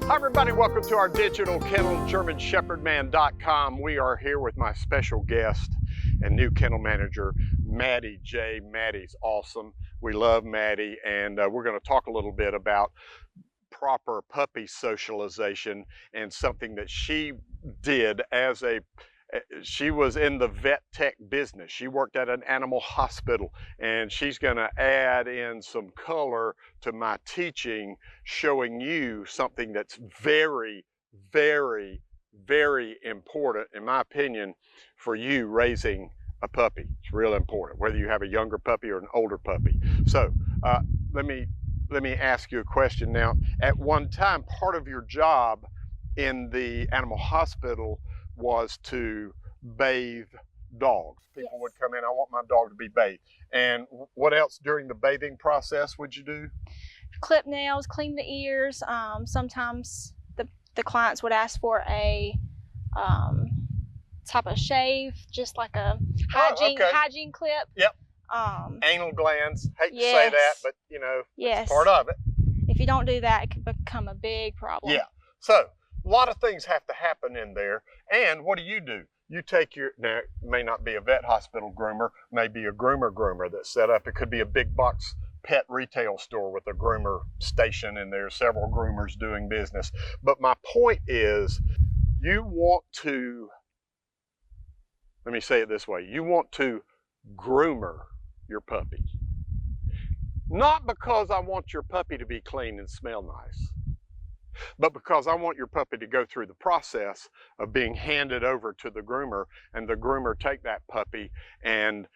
Hi everybody, welcome to our digital kennel, GermanShepherdman.com. We are here with my special guest and new kennel manager, Maddie J. Maddie's awesome. We love Maddie, and we're going to talk a little bit about proper puppy socialization and something that she did as she was in the vet tech business. She worked at an animal hospital, and she's going to add in some color to my teaching, showing you something that's very, very, very important, in my opinion, for you raising a puppy. It's real important, whether you have a younger puppy or an older puppy. So let me ask you a question now. At one time, part of your job in the animal hospital was to bathe dogs. People Yes. would come in, I want my dog to be bathed. And what else during the bathing process would you do? Clip nails, clean the ears. Sometimes the clients would ask for a type of shave, just like a hygiene clip. Yep. Anal glands, hate to say that, Yes. but you know, Yes. it's part of it. If you don't do that, it can become a big problem. Yeah, so a lot of things have to happen in there. And what do? You take your, now it may not be a vet hospital groomer, maybe a groomer that's set up. It could be a big box pet retail store with a groomer station, and there's several groomers doing business. But my point is, you want to, let me say it this way, you want to groomer your puppy. Not because I want your puppy to be clean and smell nice, but because I want your puppy to go through the process of being handed over to the groomer, and the groomer take that puppy and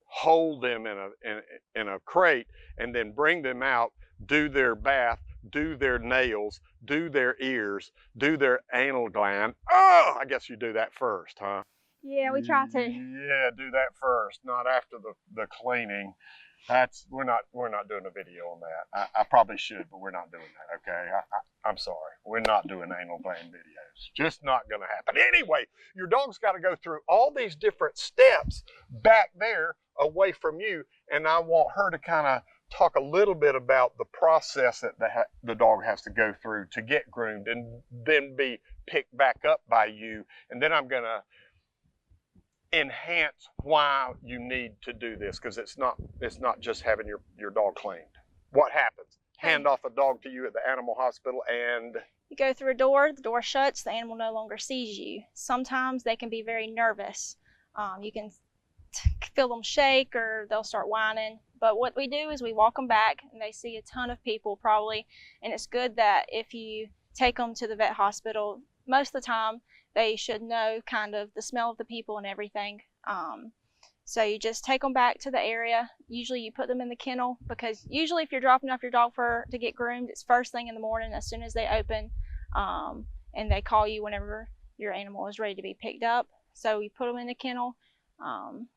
hold them in a crate, and then bring them out, do their bath, do their nails, do their ears, do their anal gland. Oh, I guess you do that first, huh? Yeah, we try to. Yeah, do that first, not after the cleaning. We're not doing a video on that. I probably should, but we're not doing that. Okay, I'm sorry. We're not doing anal gland videos. Just not going to happen. Anyway, your dog's got to go through all these different steps back there away from you, and I want her to kind of talk a little bit about the process that the dog has to go through to get groomed and then be picked back up by you, and then I'm going to enhance why you need to do this, because it's not just having your dog cleaned. What happens? Hand off a dog to you at the animal hospital, and You go through a door, the door shuts, the animal no longer sees you. Sometimes they can be very nervous. You can feel them shake, or they'll start whining. But what we do is we walk them back, and they see a ton of people probably, and it's good that if you take them to the vet hospital, most of the time they should know kind of the smell of the people and everything. So you just take them back to the area. Usually you put them in the kennel, because usually if you're dropping off your dog to get groomed, it's first thing in the morning as soon as they open, and they call you whenever your animal is ready to be picked up. So you put them in the kennel,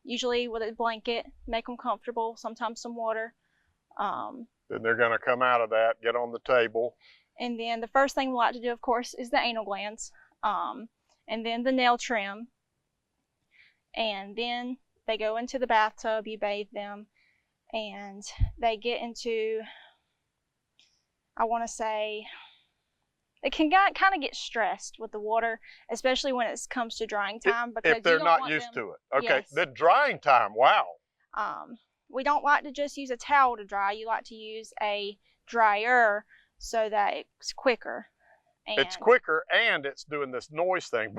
usually with a blanket, make them comfortable, sometimes some water. then they're going to come out of that, get on the table. And then the first thing we like to do, of course, is the anal glands, and then the nail trim. And then they go into the bathtub, you bathe them, and they get into, I want to say, they can kind of get stressed with the water, especially when it comes to drying time. Because if they're not used to it. Okay, Yes. The drying time, wow. We don't like to just use a towel to dry. You like to use a dryer so that it's quicker. And It's quicker, and it's doing this noise thing.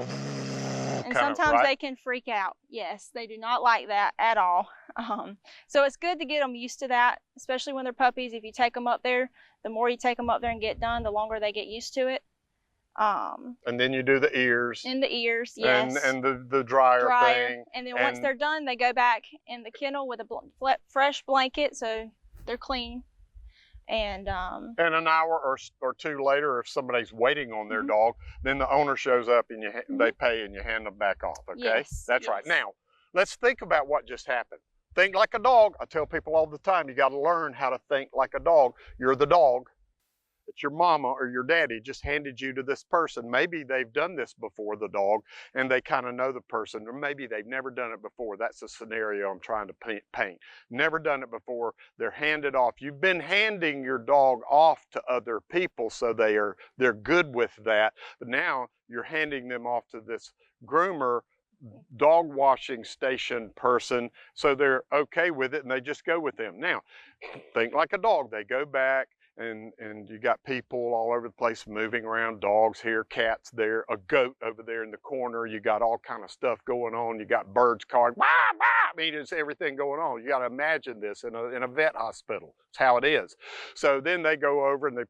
And sometimes they can freak out. Yes, they do not like that at all. So it's good to get them used to that, especially when they're puppies. If you take them up there, the more you take them up there and get done, the longer they get used to it. And then you do the ears. In the ears, yes. And the dryer thing. And then once they're done, they go back in the kennel with a fresh blanket, so they're clean. And an hour or two later, if somebody's waiting on their dog, then the owner shows up and they pay and you hand them back off. Okay, Yes, that's yes. right. Now, let's think about what just happened. Think like a dog. I tell people all the time, you got to learn how to think like a dog. You're the dog. that your mama or your daddy just handed you to this person. Maybe they've done this before, the dog, and they kind of know the person, or maybe they've never done it before. That's the scenario I'm trying to paint. Never done it before. They're handed off. You've been handing your dog off to other people, so they're good with that. But now you're handing them off to this groomer, dog washing station person, so they're okay with it and they just go with them. Now, think like a dog. They go back and you got people all over the place moving around, dogs here, cats there, a goat over there in the corner. You got all kind of stuff going on. You got birds calling, wah, wah. I mean, it's everything going on. You got to imagine this in a vet hospital. It's how it is. So then they go over and they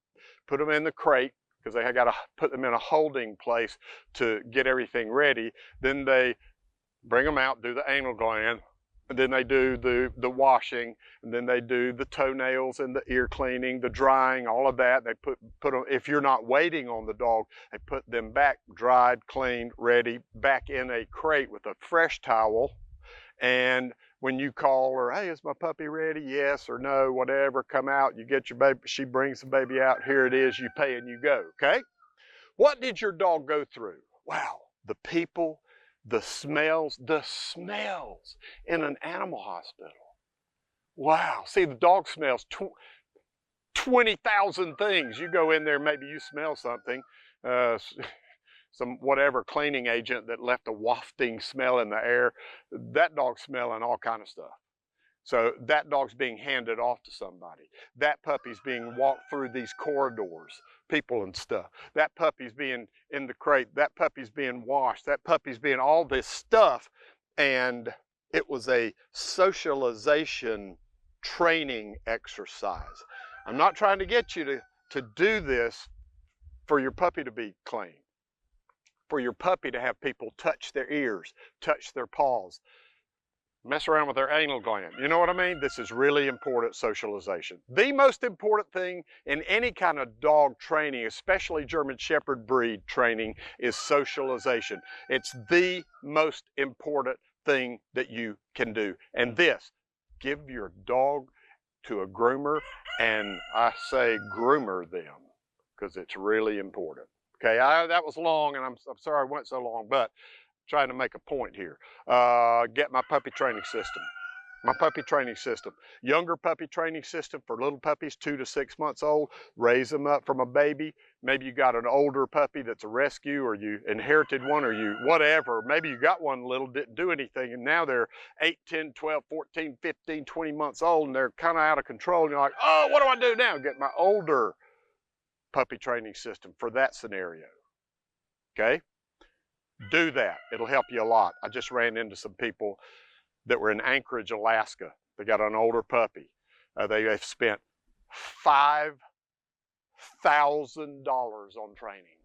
put them in the crate, because they got to put them in a holding place to get everything ready. Then they bring them out, do the anal gland, and then they do the washing, and then they do the toenails and the ear cleaning, the drying, all of that. They put them, if you're not waiting on the dog, they put them back dried, cleaned, ready, back in a crate with a fresh towel. And when you call her, hey, is my puppy ready? Yes or no, whatever, come out, you get your baby, she brings the baby out, here it is, you pay and you go, okay? What did your dog go through? Wow, the people, the smells in an animal hospital. Wow, see, the dog smells 20,000 things. You go in there, maybe you smell something, some whatever cleaning agent that left a wafting smell in the air. That dog's smelling all kind of stuff. So that dog's being handed off to somebody. That puppy's being walked through these corridors, people and stuff. That puppy's being in the crate. That puppy's being washed. That puppy's being all this stuff. And it was a socialization training exercise. I'm not trying to get you to do this for your puppy to be clean, for your puppy to have people touch their ears, touch their paws, mess around with their anal gland. You know what I mean? This is really important socialization. The most important thing in any kind of dog training, especially German Shepherd breed training, is socialization. It's the most important thing that you can do. And this, give your dog to a groomer, and I say groomer them, because it's really important. Okay, that was long, and I'm sorry I went so long, but trying to make a point here. Get my puppy training system. My puppy training system. Younger puppy training system for little puppies, 2 to 6 months old. Raise them up from a baby. Maybe you got an older puppy that's a rescue, or you inherited one, or you whatever. Maybe you got one little, didn't do anything, and now they're 8, 10, 12, 14, 15, 20 months old, and they're kind of out of control. And you're like, oh, what do I do now? Get my older puppy training system for that scenario. Okay? Do that. It'll help you a lot. I just ran into some people that were in Anchorage, Alaska. They got an older puppy. They've spent $5,000 on training.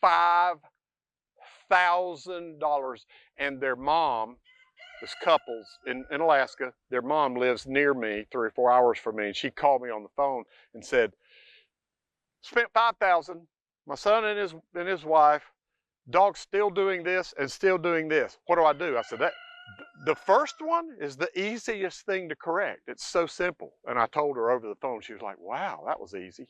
$5,000. And their mom, this couple's in Alaska, their mom lives near me, 3 or 4 hours from me, and she called me on the phone and said, spent $5,000, my son and his wife, dog's still doing this and still doing this. What do I do? I said, the first one is the easiest thing to correct. It's so simple. And I told her over the phone, she was like, wow, that was easy.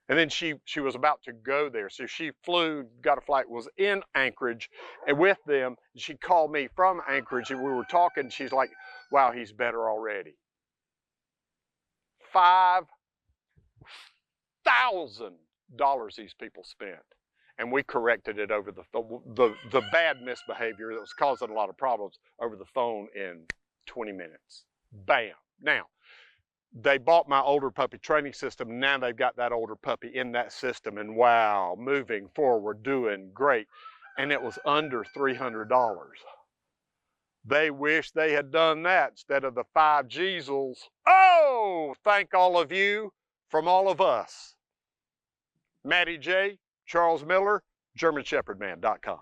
And then she was about to go there. So she flew, got a flight, was in Anchorage and with them. She called me from Anchorage and we were talking. She's like, wow, he's better already. $5,000 these people spent. And we corrected it over the bad misbehavior that was causing a lot of problems over the phone in 20 minutes. Bam. Now, they bought my older puppy training system. Now they've got that older puppy in that system. And wow, moving forward, doing great. And it was under $300. They wish they had done that instead of the 5 Gsels. Oh, thank all of you from all of us. Matty J, Charles Miller, GermanShepherdman.com.